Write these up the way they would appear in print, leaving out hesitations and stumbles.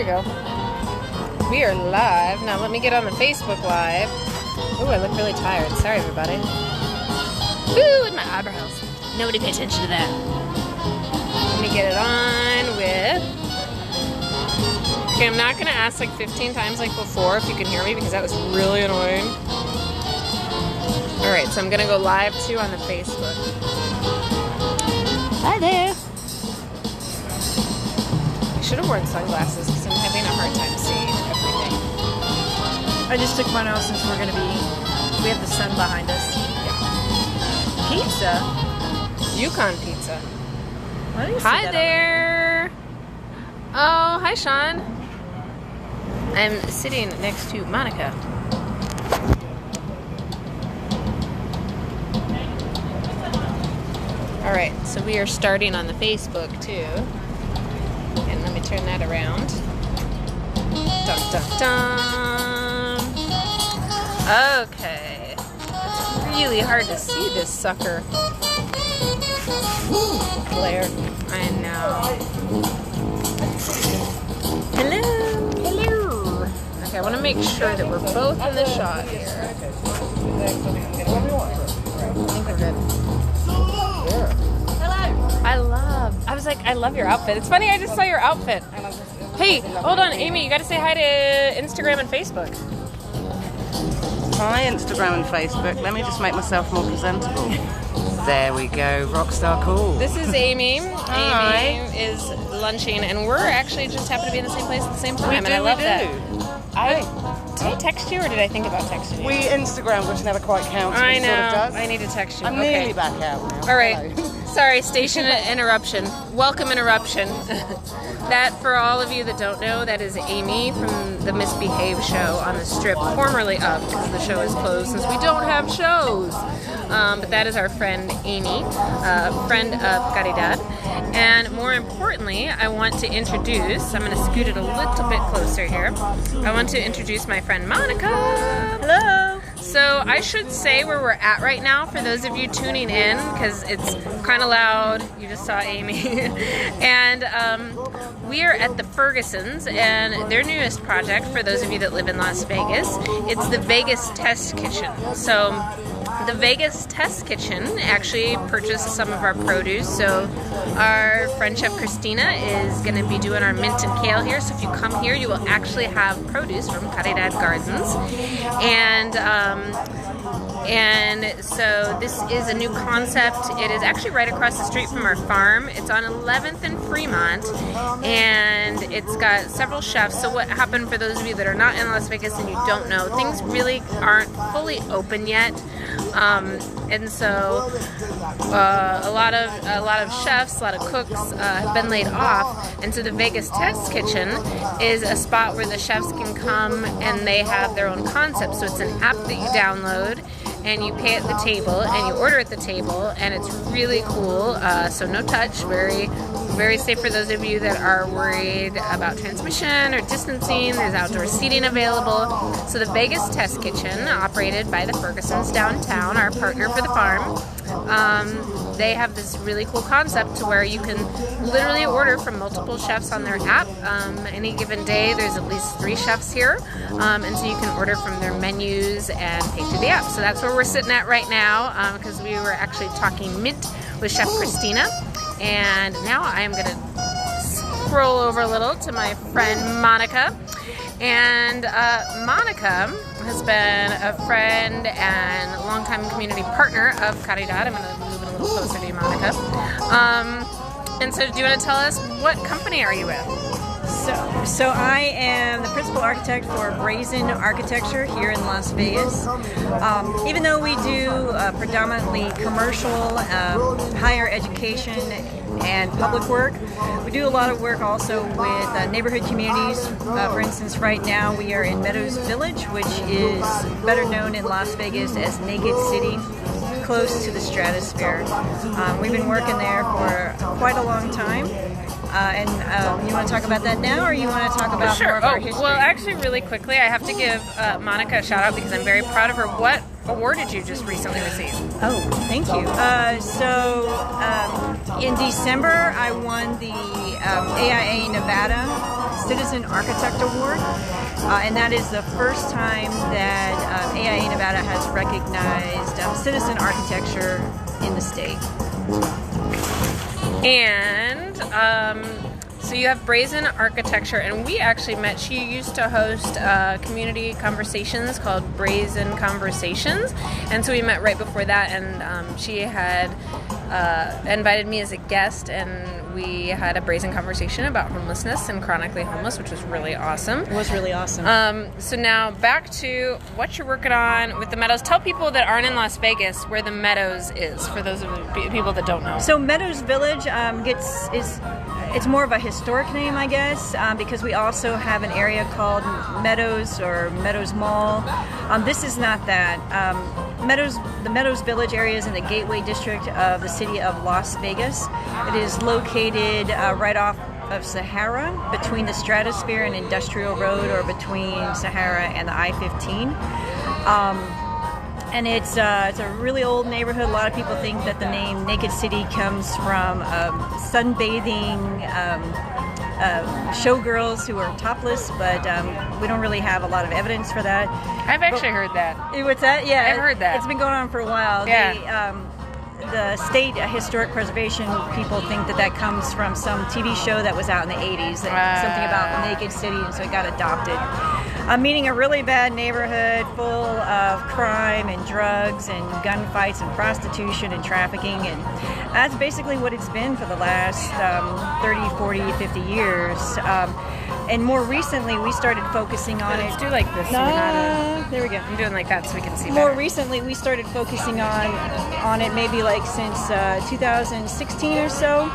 we go. We are live. Now let me get on the Facebook Live. Ooh, I look really tired. Sorry, everybody. Ooh, with my eyebrows. Nobody pay attention to that. Let me get it on with... Okay, I'm not going to ask like 15 times like before if you can hear me because that was really annoying. Alright, so I'm going to go live too on the Facebook. Hi there. I should have worn sunglasses because I'm having a hard time seeing everything. I just took mine off since we have the sun behind us. Yeah. Pizza? Yukon pizza. Why do you Hi there. Oh, hi Sean. I'm sitting next to Monica. Alright, so we are starting on the Facebook too. And let me turn that around. Dun dun dun. Okay. It's really hard to see this sucker. Glare. I know. Hello. Hello. Okay, I want to make sure that we're both in the shot here. I think we're good. I love your outfit. It's funny, I just saw your outfit. Hey, hold on, Amy, you got to say hi to Instagram and Facebook. Hi, Instagram and Facebook. Let me just make myself more presentable. There we go, rockstar cool. This is Amy. Hi. Amy is lunching, and we're actually just happen to be in the same place at the same time, and I love that. Did I text you, or did I think about texting you? We Instagram, which never quite counts. I but know. Sort of does. I need to text you. I'm okay. nearly back out now. All right. Hello. Sorry, station interruption. Welcome interruption. That, for all of you that don't know, that is Amy from the Misbehave show on the Strip, formerly of, because the show is closed since we don't have shows. But that is our friend Amy, friend of Caridad. And more importantly, I want to introduce, I'm going to scoot it a little bit closer here. I want to introduce my friend Monica. Hello. So I should say where we're at right now for those of you tuning in, because it's kind of loud. You just saw Amy. And we are at the Fergusons, and their newest project, for those of you that live in Las Vegas, it's the Vegas Test Kitchen. So the Vegas Test Kitchen actually purchased some of our produce, so our friend Chef Christina is going to be doing our mint and kale here. So if you come here, you will actually have produce from Caridad Gardens, and so this is a new concept. It is actually right across the street from our farm. It's on 11th and Fremont, and it's got several chefs. So what happened, for those of you that are not in Las Vegas and you don't know, things really aren't fully open yet. And so a lot of chefs, a lot of cooks have been laid off, and so the Vegas Test Kitchen is a spot where the chefs can come and they have their own concept. So it's an app that you download, and you pay at the table, and you order at the table, and it's really cool. So no touch, very safe for those of you that are worried about transmission or distancing. There's outdoor seating available. So the Vegas Test Kitchen, operated by the Fergusons downtown, our partner for the farm, they have this really cool concept to where you can literally order from multiple chefs on their app. Any given day, there's at least 3 chefs here, and so you can order from their menus and pay through the app. So that's where we're sitting at right now, because we were actually talking mint with Chef Christina. And now I am going to scroll over a little to my friend Monica. And Monica has been a friend and longtime community partner of Caridad. I'm going to move it a little closer to you, Monica. And so do you want to tell us, what company are you with? So I am the principal architect for Brazen Architecture here in Las Vegas. Even though we do predominantly commercial, higher education, and public work, we do a lot of work also with neighborhood communities. For instance, right now we are in Meadows Village, which is better known in Las Vegas as Naked City, close to the stratosphere. We've been working there for quite a long time. You want to talk about that now, or you want to talk about more of our history? Well, actually, really quickly, I have to give Monica a shout out because I'm very proud of her. What award did you just recently receive? Oh, thank you. In December, I won the AIA Nevada Citizen Architect Award, and that is the first time that AIA Nevada has recognized citizen architecture in the state. And so you have Brazen Architecture, and we actually met. She used to host community conversations called Brazen Conversations, and so we met right before that, and she had invited me as a guest, and we had a brazen conversation about homelessness and chronically homeless, which was really awesome. It was really awesome. So now back to what you're working on with the Meadows. Tell people that aren't in Las Vegas where the Meadows is, for those of the people that don't know. So Meadows Village it's more of a historic name, I guess, because we also have an area called Meadows or Meadows Mall. This is not that. The Meadows Village area is in the Gateway District of the city of Las Vegas. It is located right off of Sahara, between the Stratosphere and Industrial Road, or between Sahara and the I-15. And it's a really old neighborhood. A lot of people think that the name Naked City comes from sunbathing showgirls who are topless, but we don't really have a lot of evidence for that. I've actually heard that. What's that? Yeah, I've heard that. It's been going on for a while. Yeah. The state historic preservation people think that comes from some TV show that was out in the 80s, something about Naked City, and so it got adopted. Meaning a really bad neighborhood full of crime and drugs and gunfights and prostitution and trafficking, and that's basically what it's been for the last 30, 40, 50 years. And more recently, we started focusing on it. Let's do like this. There we go. I'm doing like that so we can see More better. recently, we started focusing on it maybe like since 2016 or so,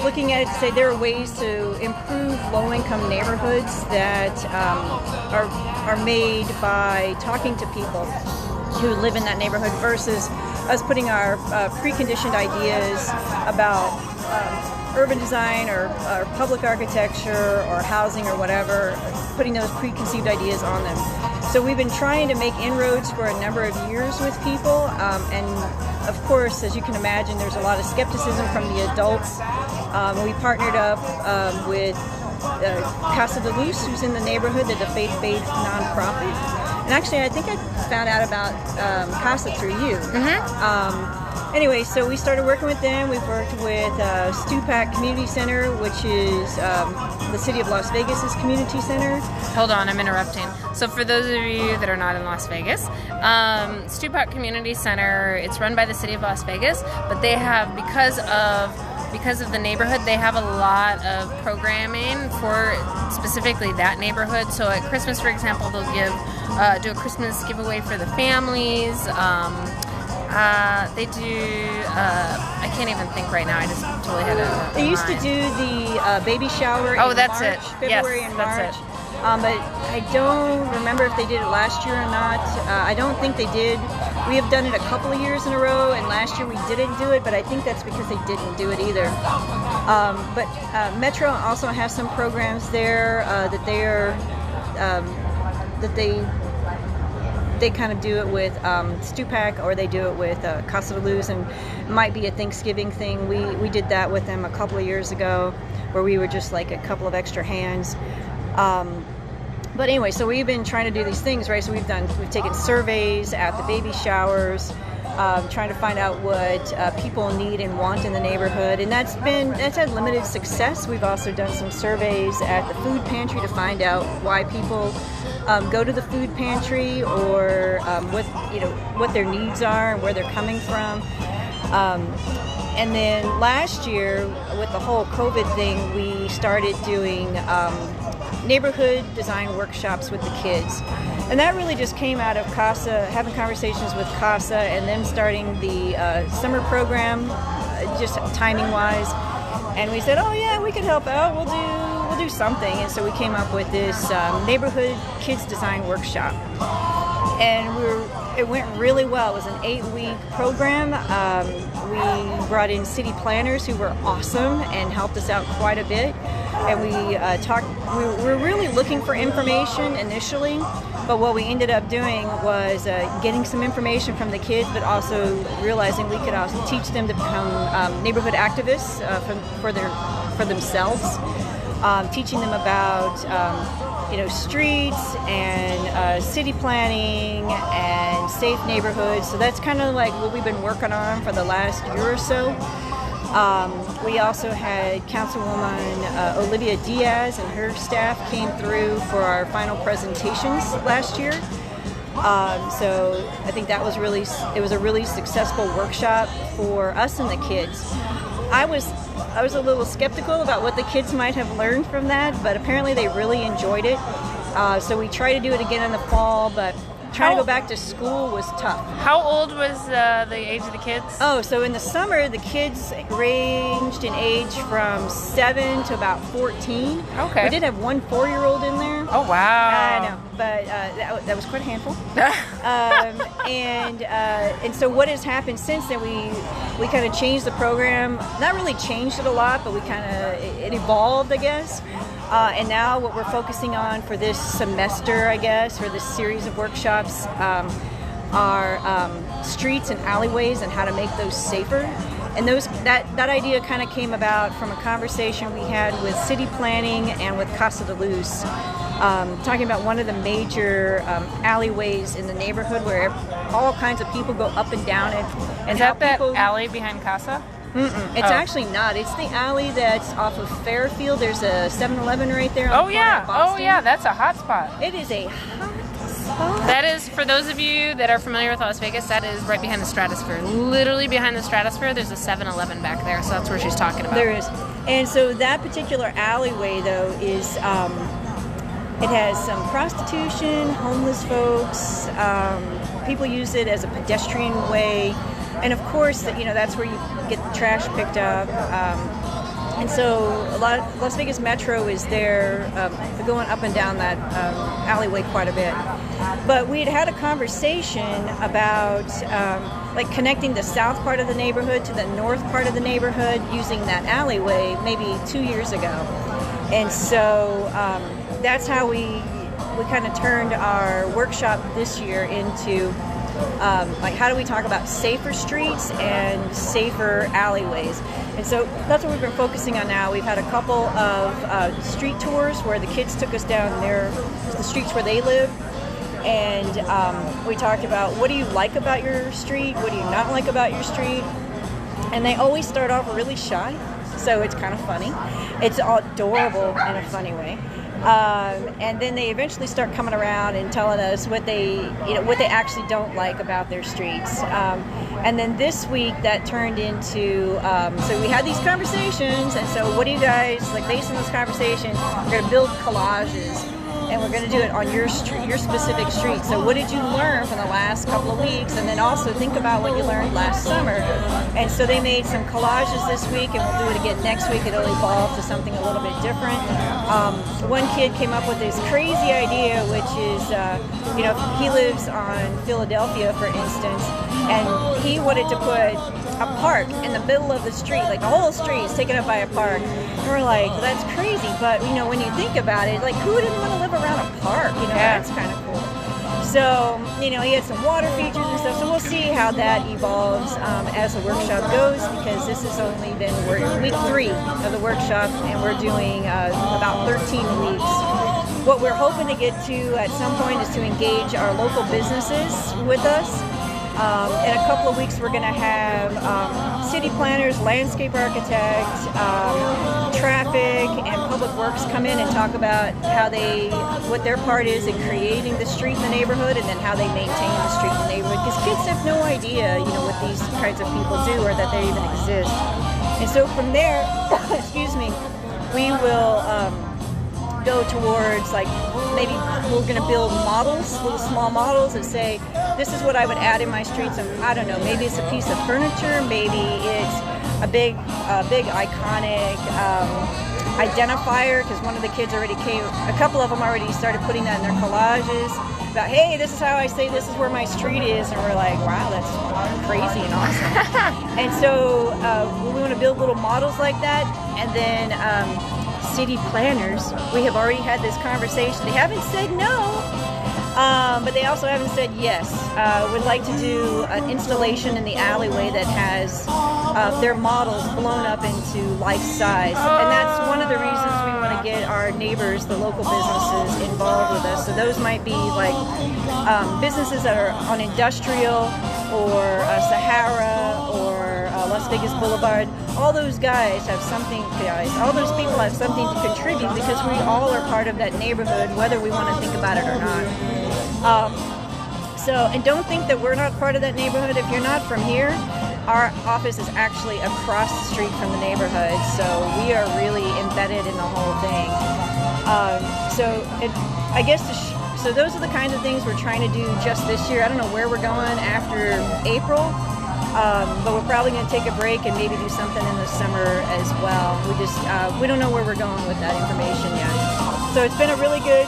looking at it to say there are ways to improve low-income neighborhoods that are made by talking to people who live in that neighborhood versus us putting our preconditioned ideas about urban design or public architecture or housing or whatever, putting those preconceived ideas on them. So we've been trying to make inroads for a number of years with people, and of course, as you can imagine, there's a lot of skepticism from the adults. We partnered up with Casa de Luz, who's in the neighborhood. They're the faith-based nonprofit. And actually, I think I found out about Casa through you. Anyway, so we started working with them. We've worked with Stupak Community Center, which is the city of Las Vegas's community center. Hold on, I'm interrupting. So for those of you that are not in Las Vegas, Stupak Community Center, it's run by the city of Las Vegas, but they have, because of the neighborhood, they have a lot of programming for specifically that neighborhood. So at Christmas, for example, they'll do a Christmas giveaway for the families. They do, I can't even think right now, I just totally had a They used to do the baby shower in that's March, it. February Yes, and that's March. it. But I don't remember if they did it last year or not. I don't think they did. We have done it a couple of years in a row, and last year we didn't do it, but I think that's because they didn't do it either. But Metro also has some programs there that they kind of do it with Stupak, or they do it with Casa de Luz, and it might be a Thanksgiving thing. We did that with them a couple of years ago, where we were just like a couple of extra hands. But anyway, so we've been trying to do these things, right? So we've taken surveys at the baby showers, trying to find out what people need and want in the neighborhood, and that's had limited success. We've also done some surveys at the food pantry to find out why people go to the food pantry, or what their needs are and where they're coming from. And then last year, with the whole COVID thing, we started doing neighborhood design workshops with the kids. And that really just came out of Casa, having conversations with Casa, and then starting the summer program, just timing-wise. And we said, oh yeah, we could help out, we'll do something. And so we came up with this neighborhood kids design workshop. And it went really well. It was an 8-week program. We brought in city planners who were awesome and helped us out quite a bit. And we were really looking for information initially, but what we ended up doing was getting some information from the kids, but also realizing we could also teach them to become neighborhood activists for themselves. teaching them about streets and city planning and safe neighborhoods. So that's kind of like what we've been working on for the last year or so. We also had Councilwoman Olivia Diaz and her staff came through for our final presentations last year. So I think that was it was a really successful workshop for us and the kids. I was a little skeptical about what the kids might have learned from that, but apparently they really enjoyed it. So we try to do it again in the fall, but trying to go back to school was tough. How old was the age of the kids? Oh, so in the summer, the kids ranged in age from 7 to about 14. Okay. We did have one 4-year-old in there. Oh, wow. I know, but that was quite a handful. And so what has happened since then, we kind of changed the program. Not really changed it a lot, but it evolved, I guess. And now what we're focusing on for this semester, I guess, or this series of workshops, are streets and alleyways and how to make those safer. And that idea kind of came about from a conversation we had with city planning and with Casa de Luz, talking about one of the major alleyways in the neighborhood where all kinds of people go up and down it. And is that alley behind Casa? It's actually not. It's the alley that's off of Fairfield. There's a 7-Eleven right there. Oh yeah, that's a hot spot. It is a hot spot. That is, for those of you that are familiar with Las Vegas, that is right behind the Stratosphere. Literally behind the Stratosphere, there's a 7-Eleven back there, so that's where she's talking about. There is. And so that particular alleyway, though, is it has some prostitution, homeless folks. People use it as a pedestrian way. And of course, that's where you get the trash picked up. And so Las Vegas Metro is there going up and down that alleyway quite a bit. But we had a conversation about connecting the south part of the neighborhood to the north part of the neighborhood using that alleyway maybe 2 years ago. And so that's how we kind of turned our workshop this year into how do we talk about safer streets and safer alleyways. And so that's what we've been focusing on now. We've had a couple of street tours where the kids took us down the streets where they live. And we talked about, what do you like about your street? What do you not like about your street? And they always start off really shy, so it's kind of funny. It's adorable in a funny way. And then they eventually start coming around and telling us what they actually don't like about their streets. And then this week that turned into, so we had these conversations, and so what do you guys, based on those conversations, we're going to build collages, and we're going to do it on your street, your specific street. So what did you learn from the last couple of weeks? And then also think about what you learned last summer. And so they made some collages this week, and we'll do it again next week. It'll evolve to something a little bit different. One kid came up with this crazy idea, which is, he lives on Philadelphia, for instance, and he wanted to put a park in the middle of the street, the whole street is taken up by a park. And we're like, that's crazy, but when you think about it, who didn't want to live around a park? That's kind of cool. So, he had some water features and stuff, so we'll see how that evolves as the workshop goes, because this has only been week 3 of the workshop, and we're doing about 13 weeks. What we're hoping to get to at some point is to engage our local businesses with us. In a couple of weeks, we're going to have city planners, landscape architects, traffic, and public works come in and talk about what their part is in creating the street in the neighborhood, and then how they maintain the street in the neighborhood. Because kids have no idea, what these kinds of people do or that they even exist. And so from there, we will go towards maybe we're going to build models, little small models that say, this is what I would add in my streets. And I don't know, maybe it's a piece of furniture, maybe it's a big iconic identifier, because one of the kids a couple of them already started putting that in their collages about, hey, this is how I say this is where my street is. And we're like, wow, that's crazy and awesome. And so we want to build little models like that. And then city planners, we have already had this conversation. They haven't said no, But they also haven't said yes. Would like to do an installation in the alleyway that has their models blown up into life size. And that's one of the reasons we want to get our neighbors, the local businesses, involved with us. So those might be like businesses that are on Industrial or Sahara or Las Vegas Boulevard. All those guys have something, all those people have something to contribute because we all are part of that neighborhood, whether we want to think about it or not. And don't think that we're not part of that neighborhood. If you're not from here, our office is actually across the street from the neighborhood, so we are really embedded in the whole thing. So those are the kinds of things we're trying to do just this year. I don't know where we're going after April, but we're probably going to take a break and maybe do something in the summer as well. We don't know where we're going with that information yet. So it's been a really good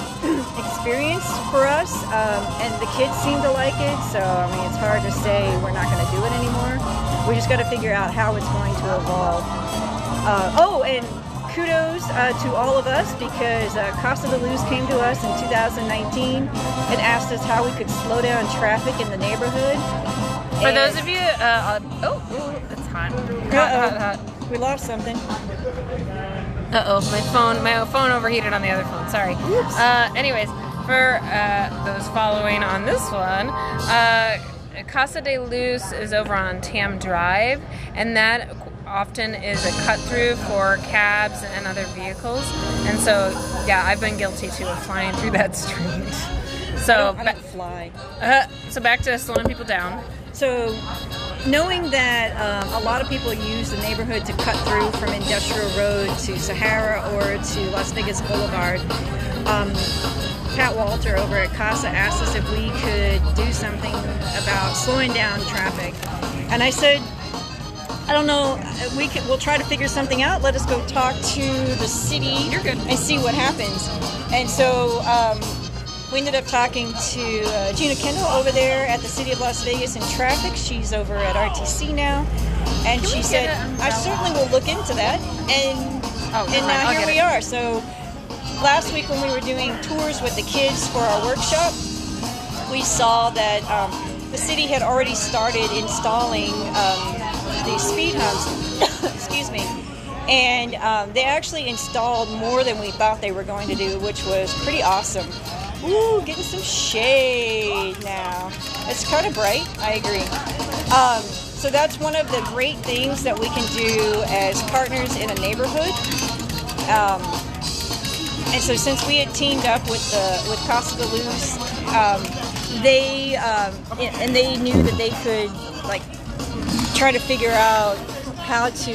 experience for us, and the kids seem to like it. So I mean, it's hard to say we're not going to do it anymore. We just got to figure out how it's going to evolve. And kudos to all of us because Casa de Luz came to us in 2019 and asked us how we could slow down traffic in the neighborhood. For those of you, it's hot. Hot. We lost something. My phone overheated on the other phone. Sorry. Oops. Anyways, for those following on this one, Casa de Luz is over on Tam Drive, and that often is a cut through for cabs and other vehicles. And so, yeah, I've been guilty too of flying through that street. So I don't fly. So back to slowing people down. So, knowing that a lot of people use the neighborhood to cut through from Industrial Road to Sahara or to Las Vegas Boulevard, Pat Walter over at Casa asked us if we could do something about slowing down traffic. And I said, I don't know, we'll try to figure something out. Let us go talk to the city and see what happens. And so we ended up talking to Gina Kendall over there at the City of Las Vegas in traffic. She's over at RTC now. And she said, I certainly will look into that. And now here we are. So last week when we were doing tours with the kids for our workshop, we saw that the city had already started installing these speed humps, excuse me, and they actually installed more than we thought they were going to do, which was pretty awesome. Ooh, getting some shade now. It's kind of bright, I agree. So that's one of the great things that we can do as partners in a neighborhood. And so since we had teamed up with Casa de Luz, they knew that they could try to figure out how to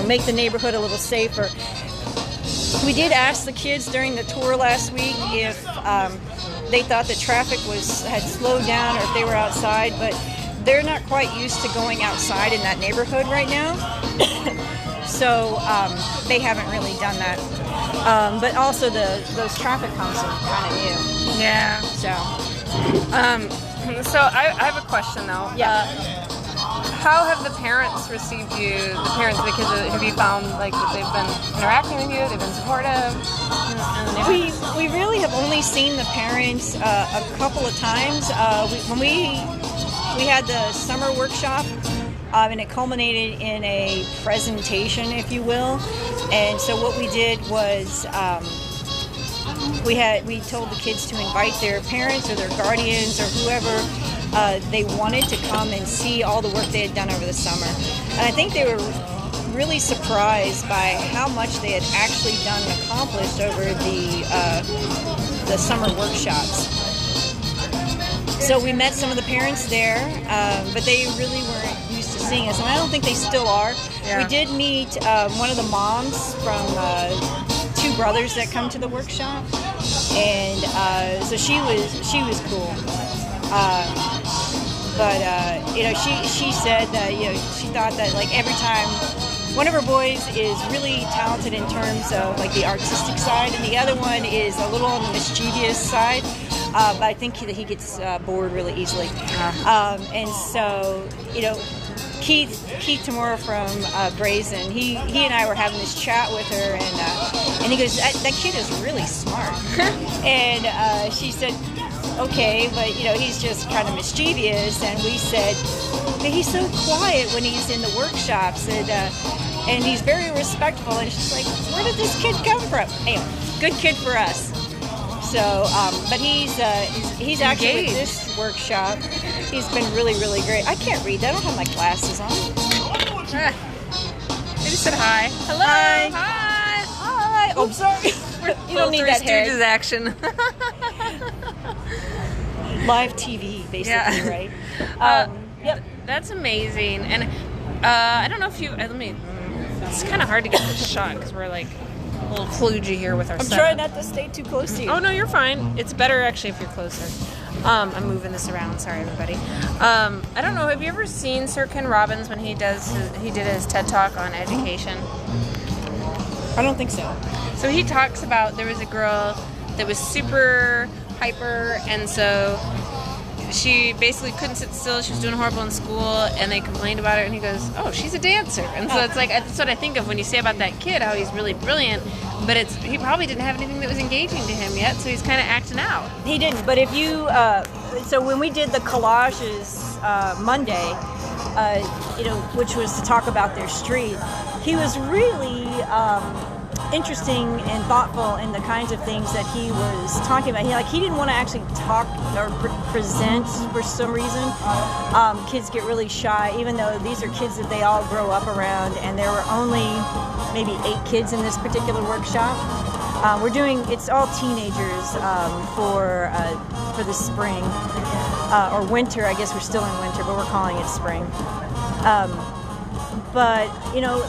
make the neighborhood a little safer. We did ask the kids during the tour last week if they thought the traffic had slowed down or if they were outside, but they're not quite used to going outside in that neighborhood right now. So they haven't really done that. But also those traffic humps are kind of new. Yeah. So I have a question though. Yeah. How have the parents received you? The parents of the kids, have you found that they've been interacting with you? They've been supportive? We really have only seen the parents a couple of times. When we had the summer workshop, and it culminated in a presentation, if you will. And so what we did was we told the kids to invite their parents or their guardians or whoever they wanted to come and see all the work they had done over the summer. And I think they were really surprised by how much they had actually done and accomplished over the summer workshops. So we met some of the parents there, but they really weren't used to seeing us, and I don't think they still are. Yeah. We did meet one of the moms from two brothers that come to the workshop, and so she was cool. She said that she thought that every time one of her boys is really talented in terms of the artistic side, and the other one is a little on the mischievous side. But I think that he gets bored really easily. And so, Keith Tamura from Brazen, he and I were having this chat with her, And he goes, that kid is really smart. And she said, okay, but he's just kind of mischievous. And we said, hey, he's so quiet when he's in the workshops, and he's very respectful. And she's like, where did this kid come from? Anyway, good kid for us. So, but he's actually with this workshop. He's been really, really great. I can't read. I don't have my glasses on. I just said hi. Hello. Hi. Hi. Hi. Oh, sorry. You don't need that head. Stooges action. Live TV, basically, Yeah. right? Yep. That's amazing. And I don't know if you. It's kind of hard to get this shot because we're like a little kludgy here with our. I'm trying not to stay too close to you. Oh no, you're fine. It's better actually if you're closer. I'm moving this around. Sorry, everybody. I don't know. Have you ever seen Sir Ken Robbins when he did his TED Talk on education? I don't think so. So he talks about there was a girl that was super hyper, and so she basically couldn't sit still. She was doing horrible in school, and they complained about her. And he goes, "Oh, she's a dancer." And so it's like that's what I think of when you say about that kid, how he's really brilliant, but he probably didn't have anything that was engaging to him yet, so he's kind of acting out. He didn't. But if you, so when we did the collages Monday, which was to talk about their street, he was really interesting and thoughtful in the kinds of things that he was talking about. He didn't want to actually talk or present for some reason. Kids get really shy, even though these are kids that they all grow up around, and there were only maybe 8 kids in this particular workshop. It's all teenagers for the spring or winter. I guess we're still in winter, but we're calling it spring. But,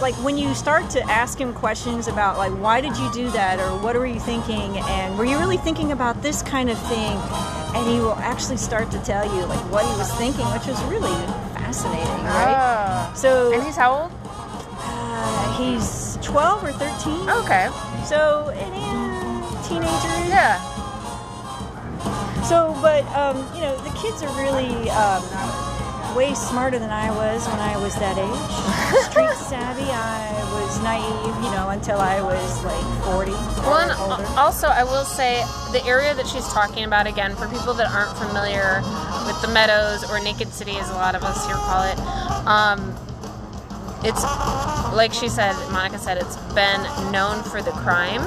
like when you start to ask him questions about like, why did you do that? Or what were you thinking? And were you really thinking about this kind of thing? And he will actually start to tell you like what he was thinking, which was really fascinating, right? So, And he's how old? He's 12 or 13. Okay. So, teenager. Yeah. So, but, the kids are really way smarter than I was when I was that age. Street savvy. I was naive, until I was like 40 Well, and or older. also I will say the area that she's talking about, again, for people that aren't familiar with the Meadows or Naked City, as a lot of us here call it, it's like Monica said, it's been known for the crime,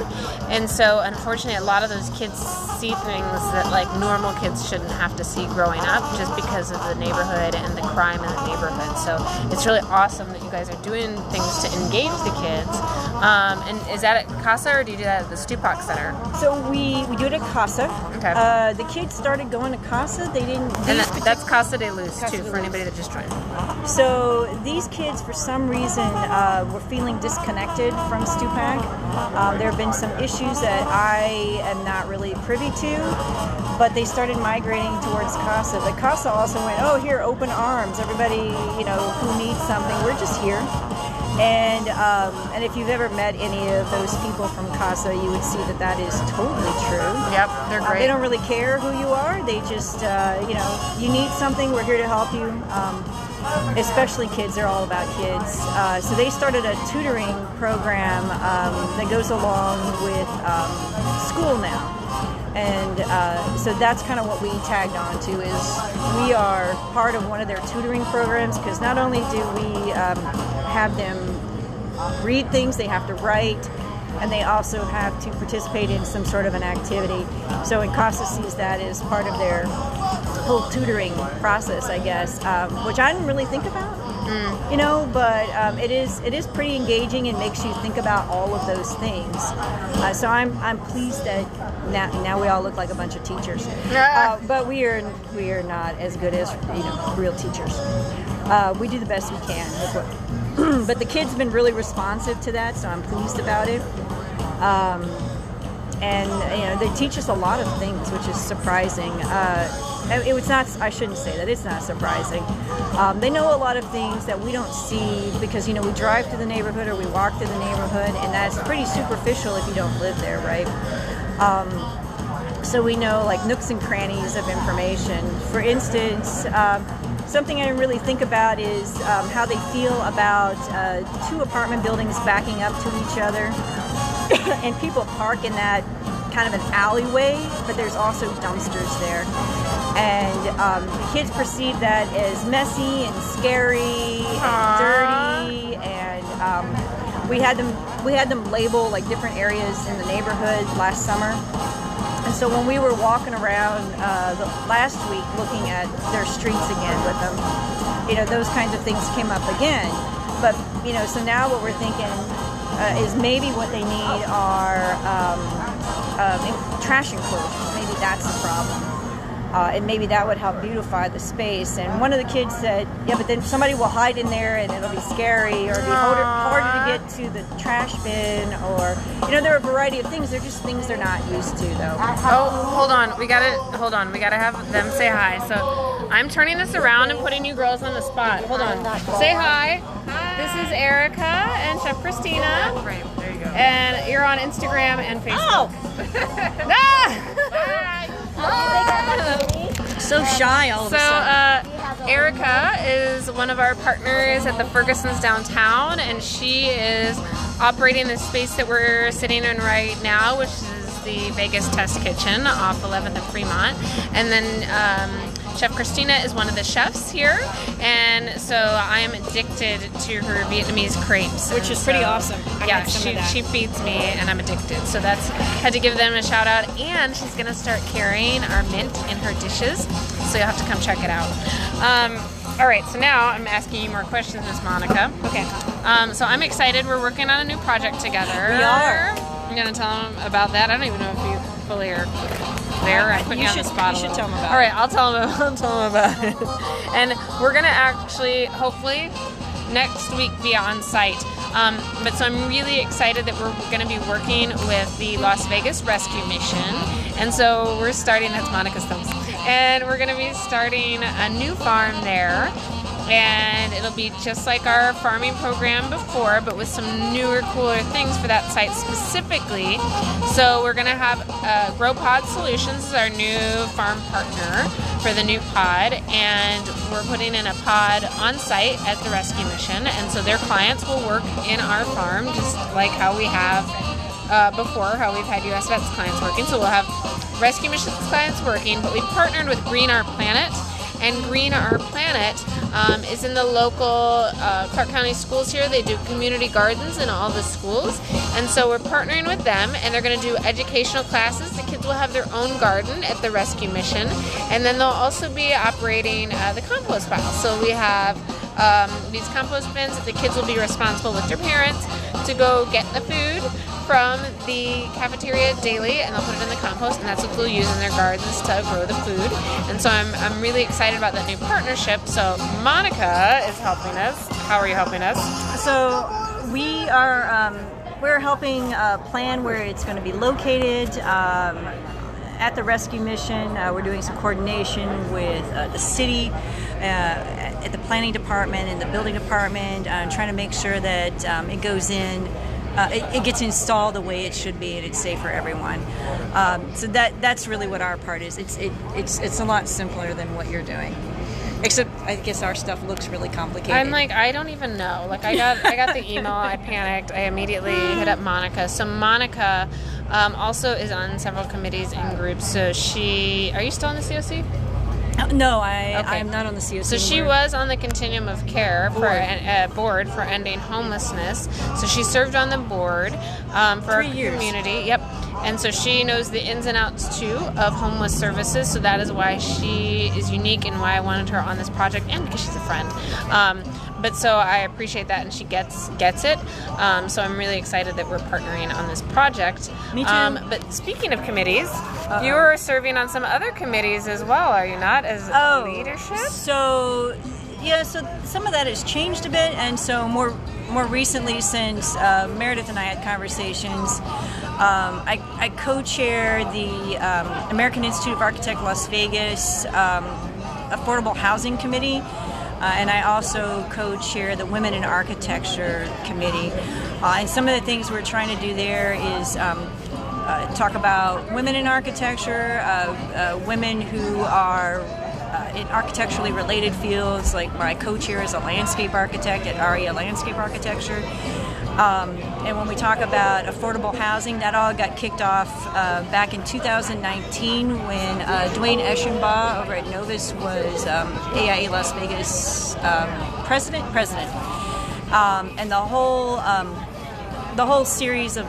and so unfortunately a lot of those kids see things that like normal kids shouldn't have to see growing up, just because of the neighborhood and the crime in the neighborhood. So it's really awesome that you guys are doing things to engage the kids. And is that at Casa, or do you do that at the Stupak Center? So we do it at Casa. Okay. The kids started going to Casa. They didn't. And that's Casa de Luz Casa too, de for Luz. anybody that just joined. So these kids, for some reason, were feeling disconnected from Stupak. There have been some issues that I am not really privy to, but they started migrating towards Casa. But Casa also went, oh, here, open arms. Everybody, who needs something, we're just here. And if you've ever met any of those people from Casa, you would see that is totally true. Yep, they're great. They don't really care who you are. They just, you need something, we're here to help you. Especially kids, they're all about kids. So they started a tutoring program that goes along with school now. And so that's kind of what we tagged on to, is we are part of one of their tutoring programs, because not only do we have them read things, they have to write, and they also have to participate in some sort of an activity. So Casa sees that as part of their whole tutoring process, I guess, which I didn't really think about. But it is pretty engaging and makes you think about all of those things. So I'm pleased that now we all look like a bunch of teachers, but we are not as good as real teachers. We do the best we can, but the kids have been really responsive to that, so I'm pleased about it. And they teach us a lot of things, which is surprising. I shouldn't say that, it's not surprising. They know a lot of things that we don't see, because we drive through the neighborhood or we walk through the neighborhood, and that's pretty superficial if you don't live there, right? So we know like nooks and crannies of information. For instance, something I didn't really think about is how they feel about 2 apartment buildings backing up to each other. and people park in that kind of an alleyway, but there's also dumpsters there. And the kids perceive that as messy and scary and dirty, and we had them label like different areas in the neighborhood last summer. And so when we were walking around last week looking at their streets again with them, you know, those kinds of things came up again. But, you know, so now what we're thinking is maybe what they need are trash enclosures. Maybe that's the problem. And maybe that would help beautify the space. And one of the kids said, yeah, but then somebody will hide in there and it'll be scary, or it'll be harder to get to the trash bin, or, you know, there are a variety of things. They're just things they're not used to, though. Oh, hold on. We gotta have them say hi. So I'm turning this around and putting you girls on the spot. Hold on. Say hi. Hi. This is Erica and Chef Christina. Right, there you go. And you're on Instagram and Facebook. So shy all of a sudden. Erica is one of our partners at the Ferguson's downtown, and she is operating the space that we're sitting in right now, which is the Vegas Test Kitchen off 11th and Fremont. And then Chef Christina is one of the chefs here, and so I am addicted to her Vietnamese crepes, which is pretty awesome. Yeah, she feeds me, and I'm addicted. So that's had to give them a shout out. And she's gonna start carrying our mint in her dishes, so you'll have to come check it out. All right, so now I'm asking you more questions, Miss Monica. Okay. So I'm excited. We're working on a new project together. We are. I'm gonna tell them about that. I don't even know if you fully are there. I'm putting you on the spot. You should tell them about it. All right, I'll tell them about it. And we're gonna actually, hopefully, next week be on site. But so I'm really excited that we're going to be working with the Las Vegas Rescue Mission, and so we're starting. That's Monica's thumbs. And we're going to be starting a new farm there. And it'll be just like our farming program before, but with some newer, cooler things for that site specifically. So we're going to have Grow Pod Solutions is our new farm partner for the new pod, and we're putting in a pod on site at the rescue mission. And so their clients will work in our farm, just like how we have before, how we've had US Vets clients working. So we'll have rescue missions clients working, but we partnered with Green Our Planet. And Green Our Planet is in the local Clark County schools here. They do community gardens in all the schools. And so we're partnering with them, and they're going to do educational classes. The kids will have their own garden at the rescue mission. And then they'll also be operating the compost pile. So we have these compost bins that the kids will be responsible with their parents to go get the food from the cafeteria daily, and they'll put it in the compost, and that's what they'll use in their gardens to grow the food. And so I'm really excited about that new partnership. So Monica is helping us. How are you helping us? So we are we're helping plan where it's going to be located. At the rescue mission, we're doing some coordination with the city, at the planning department and the building department, trying to make sure that it goes in, it gets installed the way it should be, and it's safe for everyone. So that's really what our part is. It's a lot simpler than what you're doing. Except, I guess our stuff looks really complicated. I'm like, I don't even know. Like, I got the email, I panicked, I immediately hit up Monica. So Monica also is on several committees and groups. So are you still on the COC? No, I'm not on the COC. So she was on the Continuum of Care board for ending homelessness. So she served on the board for 3 years. Our community. Yep. And so she knows the ins and outs, too, of homeless services. So that is why she is unique and why I wanted her on this project, and because she's a friend. But so I appreciate that, and she gets it. So I'm really excited that we're partnering on this project. Me too. But speaking of committees, you are serving on some other committees as well, are you not, as leadership? So, yeah, so some of that has changed a bit, and so more recently, since Meredith and I had conversations, I co-chair the American Institute of Architects Las Vegas Affordable Housing Committee, and I also co-chair the Women in Architecture Committee. And some of the things we're trying to do there is talk about women in architecture, women who are in architecturally related fields. Like my co-chair is a landscape architect at ARIA Landscape Architecture. And when we talk about affordable housing, that all got kicked off back in 2019 when Dwayne Eschenbaugh over at Novus was AIA Las Vegas president. And the whole series of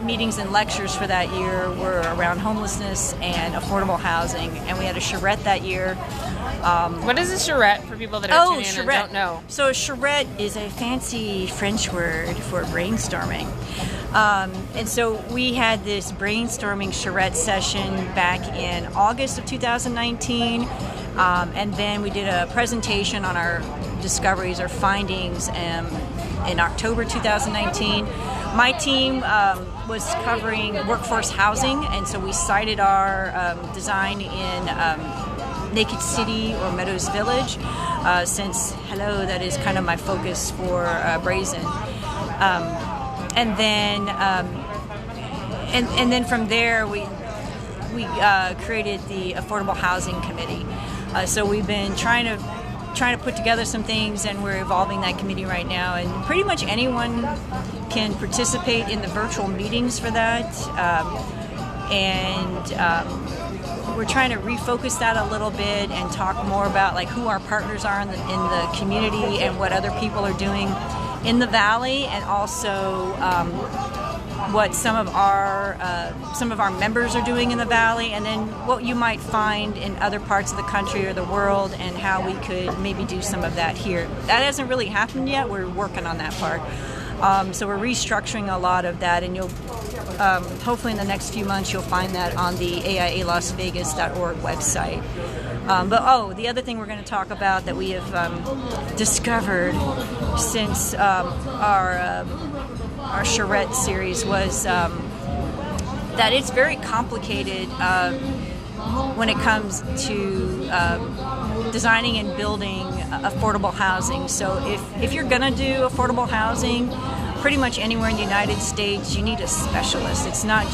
meetings and lectures for that year were around homelessness and affordable housing. And we had a charrette that year. What is a charrette for people that are tuning in and don't know? So a charrette is a fancy French word for brainstorming. And so we had this brainstorming charrette session back in August of 2019. And then we did a presentation on our discoveries or findings in October 2019. My team was covering workforce housing, and so we cited our design in Naked City or Meadows Village, since that is kind of my focus for Brazen. And then from there we created the Affordable Housing Committee. So we've been trying to put together some things, and we're evolving that committee right now. And pretty much anyone can participate in the virtual meetings for that. We're trying to refocus that a little bit and talk more about like who our partners are in the community and what other people are doing in the valley, and also what some of our members are doing in the valley, and then what you might find in other parts of the country or the world, and how we could maybe do some of that here. That hasn't really happened yet. We're working on that part. So we're restructuring a lot of that, and you'll hopefully in the next few months you'll find that on the AIALasVegas.org website. But the other thing we're going to talk about that we have discovered since our charrette series was that it's very complicated when it comes to designing and building affordable housing. So if you're going to do affordable housing, pretty much anywhere in the United States, you need a specialist. It's not,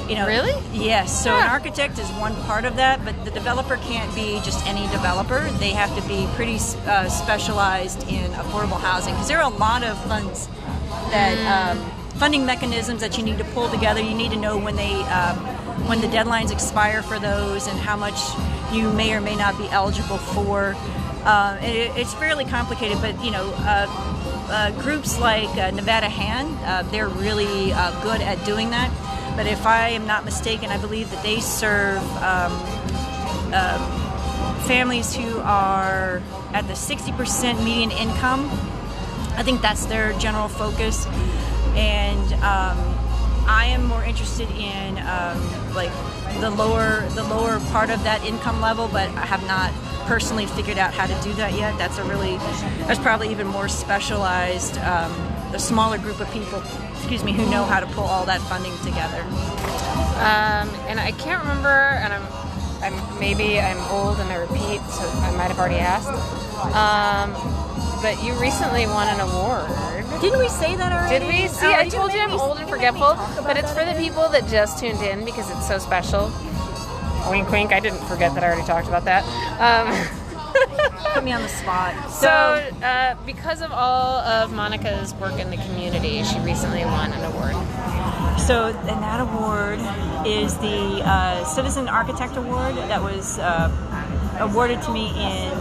Really? Yes. So an architect is one part of that, but the developer can't be just any developer. They have to be pretty specialized in affordable housing, because there are a lot of funds that funding mechanisms that you need to pull together. You need to know when the deadlines expire for those and how much you may or may not be eligible for. It's fairly complicated, but groups like Nevada Hand, they're really good at doing that. But if I am not mistaken, I believe that they serve families who are at the 60% median income. I think that's their general focus. And I am more interested in like the lower part of that income level, but I have not personally figured out how to do that yet. That's probably even more specialized, a smaller group of people, who know how to pull all that funding together. And I can't remember, and I'm old and I repeat, so I might have already asked. But you recently won an award. Didn't we say that already? Did we? See, I told you I'm old and forgetful, but it's for the people that just tuned in because it's so special. Wink, wink. I didn't forget that I already talked about that. Put me on the spot. So, because of all of Monica's work in the community, she recently won an award. So, and that award is the Citizen Architect Award that was awarded to me in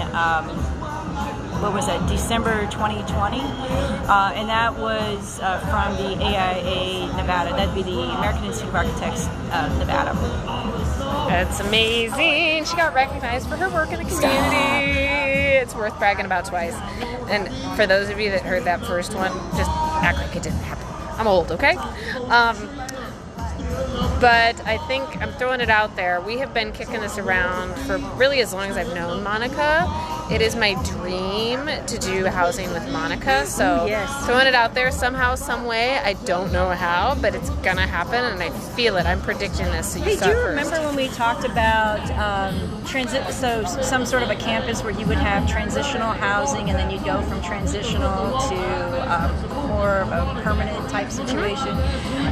December 2020, and that was from the AIA Nevada. That'd be the American Institute of Architects Nevada. That's amazing. She got recognized for her work in the community. It's worth bragging about twice. And for those of you that heard that first one, just act like it didn't happen. I'm old, okay? But I think I'm throwing it out there. We have been kicking this around for really as long as I've known Monica. It is my dream to do housing with Monica. So throwing it out there somehow, some way. I don't know how, but it's going to happen, and I feel it. I'm predicting this. So do you remember when we talked about some sort of a campus where you would have transitional housing, and then you'd go from transitional to more of a permanent type situation?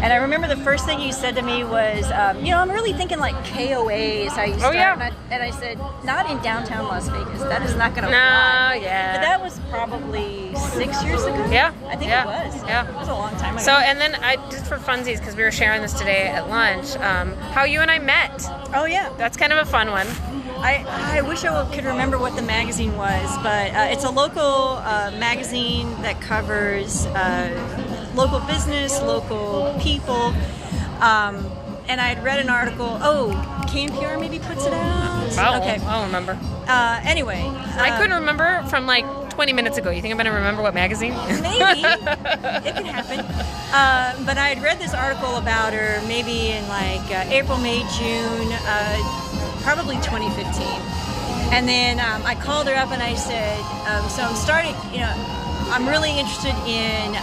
And I remember the first thing you said to me was, I'm really thinking like KOA is how you start. And I said, not in downtown Las Vegas. That is not not gonna No, fly. yeah. But that was probably 6 years ago. Yeah, I think yeah, it was. yeah. It was a long time ago. So, and then I just for funsies, because we were sharing this today at lunch, how you and I met. Oh yeah. That's kind of a fun one. I wish I could remember what the magazine was, but it's a local magazine that covers local business, local people. And I had read an article. Oh, KNPR maybe puts it out. Oh, Okay. I don't remember. Anyway, I couldn't remember from like 20 minutes ago. You think I'm going to remember what magazine? Maybe. It can happen. But I had read this article about her maybe in like April, May, June, probably 2015. And then I called her up and I said, so I'm starting, I'm really interested in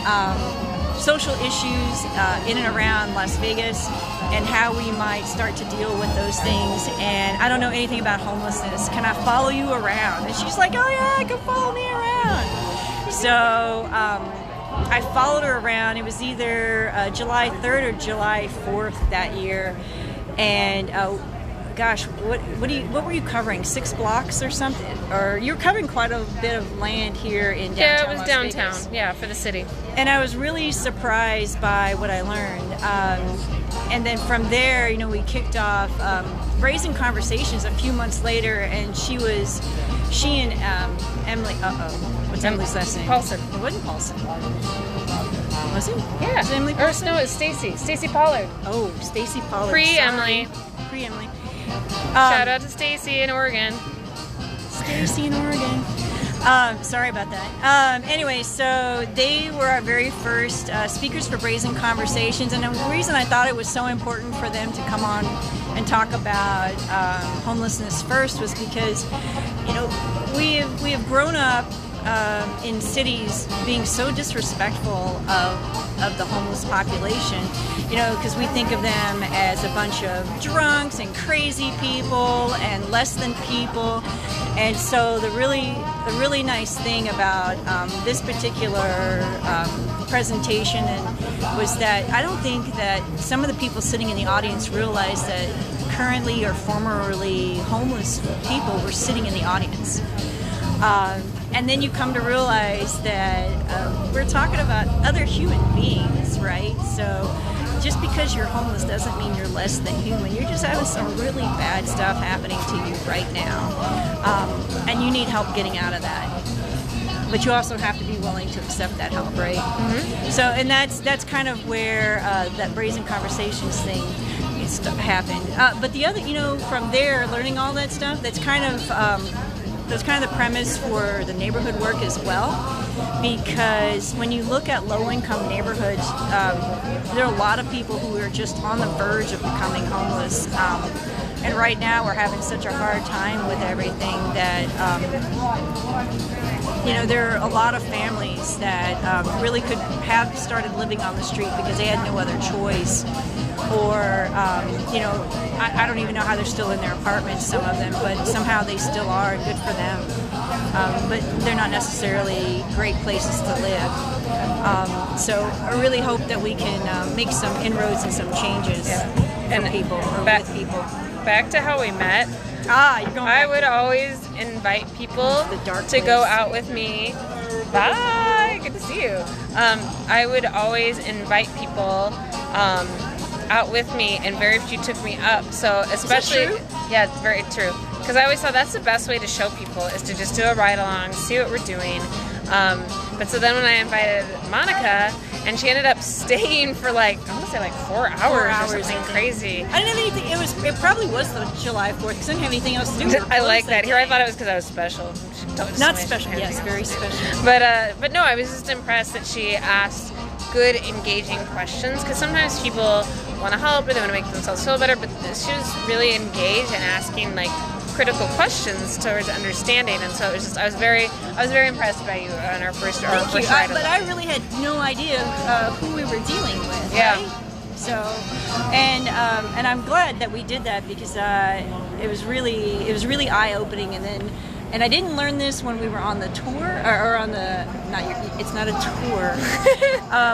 social issues in and around Las Vegas and how we might start to deal with those things. And I don't know anything about homelessness. Can I follow you around? And she's like, oh yeah, you can follow me around. So I followed her around. It was either July 3rd or July 4th that year. And gosh, what were you covering? 6 blocks or something? Or you were covering quite a bit of land here in downtown Yeah, it was Las downtown. Vegas. Yeah, for the city. And I was really surprised by what I learned. And then from there, we kicked off Brazen Conversations a few months later, and she and Emily, what's Emily's last name? Paulson. It wasn't Paulson. Was it? Yeah. Was it Emily Or Paulson? no, it's Stacy. Stacy Pollard. Oh, Stacy Pollard. Pre-Emily. Pre-Emily. Shout out to Stacy in Oregon. Stacy in Oregon. Sorry about that. Anyway, so they were our very first speakers for Brazen Conversations, and the reason I thought it was so important for them to come on and talk about homelessness first was because, we have grown up in cities being so disrespectful of the homeless population, because we think of them as a bunch of drunks and crazy people and less than people. And so the really nice thing about this particular presentation was that I don't think that some of the people sitting in the audience realize that currently or formerly homeless people were sitting in the audience. And then you come to realize that we're talking about other human beings, right? So just because you're homeless doesn't mean you're less than human. You're just having some really bad stuff happening to you right now. And you need help getting out of that. But you also have to be willing to accept that help, right? Mm-hmm. So, and that's kind of where that Brazen Conversations thing happened. But the other, from there, learning all that stuff, that's kind of the premise for the neighborhood work as well, because when you look at low-income neighborhoods, there are a lot of people who are just on the verge of becoming homeless, and right now we're having such a hard time with everything that there are a lot of families that really could have started living on the street because they had no other choice. Or, I don't even know how they're still in their apartments, some of them, but somehow they still are, good for them. But they're not necessarily great places to live. So I really hope that we can make some inroads and some changes with people. Back to how we met. You're going I would always invite people to go out with me. Bye, good to see you. I would always invite people out with me, and very few took me up. So especially, yeah, it's very true. Because I always thought that's the best way to show people is to just do a ride along, see what we're doing. But so then when I invited Monica, and she ended up staying for I want to say 4 hours or something crazy. I didn't have anything. It probably was the July 4th because I didn't have anything else to do. I like that. Here, I thought it was because I was special. Not special. Yes, very special. But no, I was just impressed that she asked good, engaging questions, because sometimes people want to help or they want to make themselves feel better, but she was really engaged and asking critical questions towards understanding, and so it was just I was very impressed by you on our first ride. But I really had no idea who we were dealing with. Yeah. Right? So, and I'm glad that we did that because it was really eye-opening, and I didn't learn this when we were on the tour, or on the, it's not a tour,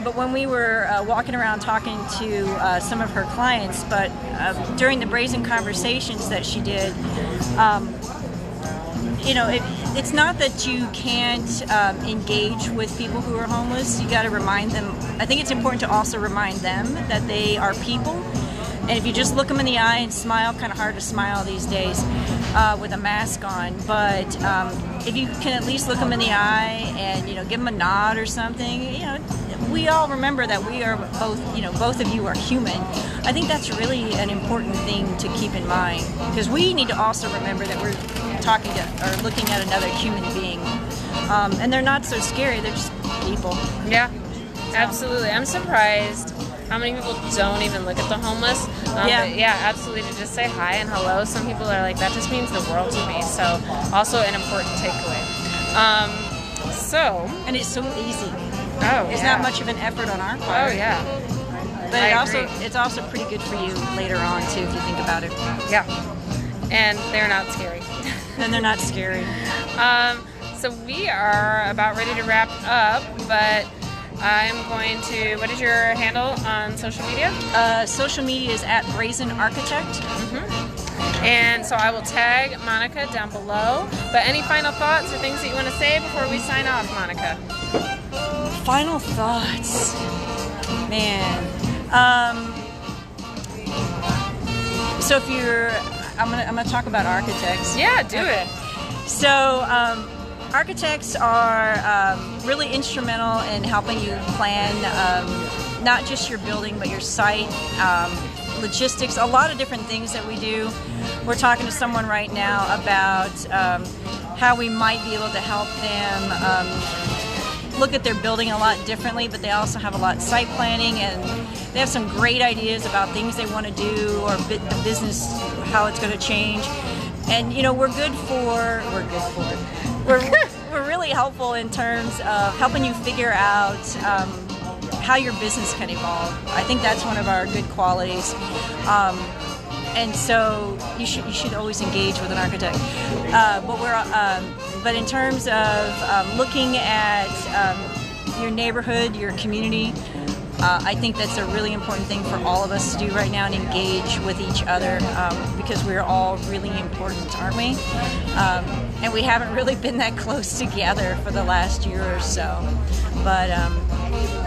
but when we were walking around talking to some of her clients, but during the Brazen Conversations that she did, it's not that you can't engage with people who are homeless. You got to remind them. I think it's important to also remind them that they are people. And if you just look them in the eye and smile, kind of hard to smile these days with a mask on. But if you can at least look them in the eye and give them a nod or something, we all remember that we are both. Both of you are human. I think that's really an important thing to keep in mind, because we need to also remember that we're talking to or looking at another human being, and they're not so scary. They're just people. Yeah, absolutely. I'm surprised how many people don't even look at the homeless. Yeah. But yeah, absolutely. To just say hi and hello. Some people are like, that just means the world to me. So also an important takeaway. And it's so easy. Oh, It's yeah. not much of an effort on our part. Oh yeah. But I agree. it's also pretty good for you later on too, if you think about it. Yeah. And they're not scary. And they're not scary. So we are about ready to wrap up, but I'm going to, what is your handle on social media? Social media is at Brazen Architect. And so I will tag Monica down below. But any final thoughts or things that you want to say before we sign off, Monica? Final thoughts. Man. So if you're, I'm gonna talk about architects. Yeah, do it. So architects are really instrumental in helping you plan not just your building but your site, logistics, a lot of different things that we do. We're talking to someone right now about how we might be able to help them look at their building a lot differently, but they also have a lot of site planning, and they have some great ideas about things they want to do or the business, how it's going to change. And we're really helpful in terms of helping you figure out how your business can evolve. I think that's one of our good qualities. And so you should always engage with an architect. But in terms of looking at your neighborhood, your community, I think that's a really important thing for all of us to do right now, and engage with each other, because we're all really important, aren't we? And we haven't really been that close together for the last year or so. But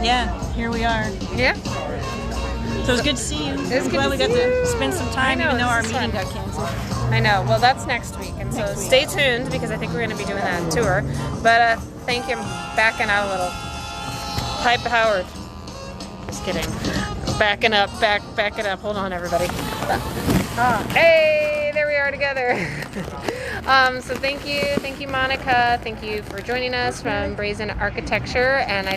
yeah, here we are. Yeah. So it was good to see you. It was good glad to we got see to you. spend some time, I know, even though our this is meeting fun. got canceled. I know. Well, that's next week, and so stay tuned, because I think we're going to be doing that tour. But thank you. I'm backing out a little. High powered. Just kidding. Backing up. Back it up. Hold on, everybody. Hey, there we are together. So thank you, Monica. Thank you for joining us from Brazen Architecture. And I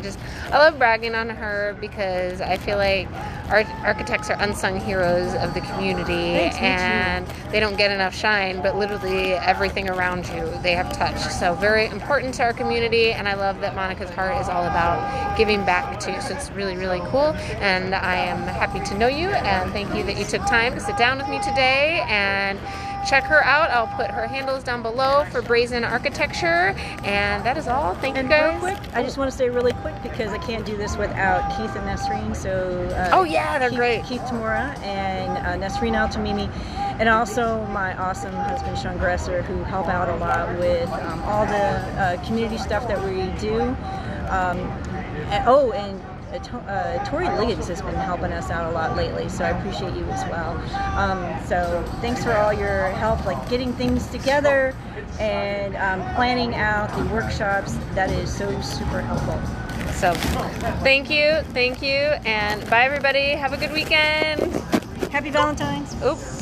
love bragging on her, because I feel like architects are unsung heroes of the community. Thanks, and they don't get enough shine, but literally everything around you they have touched. So very important to our community, and I love that Monica's heart is all about giving back too. So it's really, really cool, and I am happy to know you, and thank you that you took time to sit down with me today and check her out. I'll put her handles down below for Brazen Architecture, and that is all. Thank you guys. Real quick, I just want to say really quick, because I can't do this without Keith and Nesreen. So Oh yeah, they're great. Keith Tamura and Nesreen Altamimi, and also my awesome husband Sean Gressor, who help out a lot with all the community stuff that we do. And Tori Liggins has been helping us out a lot lately, so I appreciate you as well. So thanks for all your help, like getting things together and planning out the workshops. That is so super helpful. So thank you, and bye everybody. Have a good weekend. Happy Valentine's. Oops.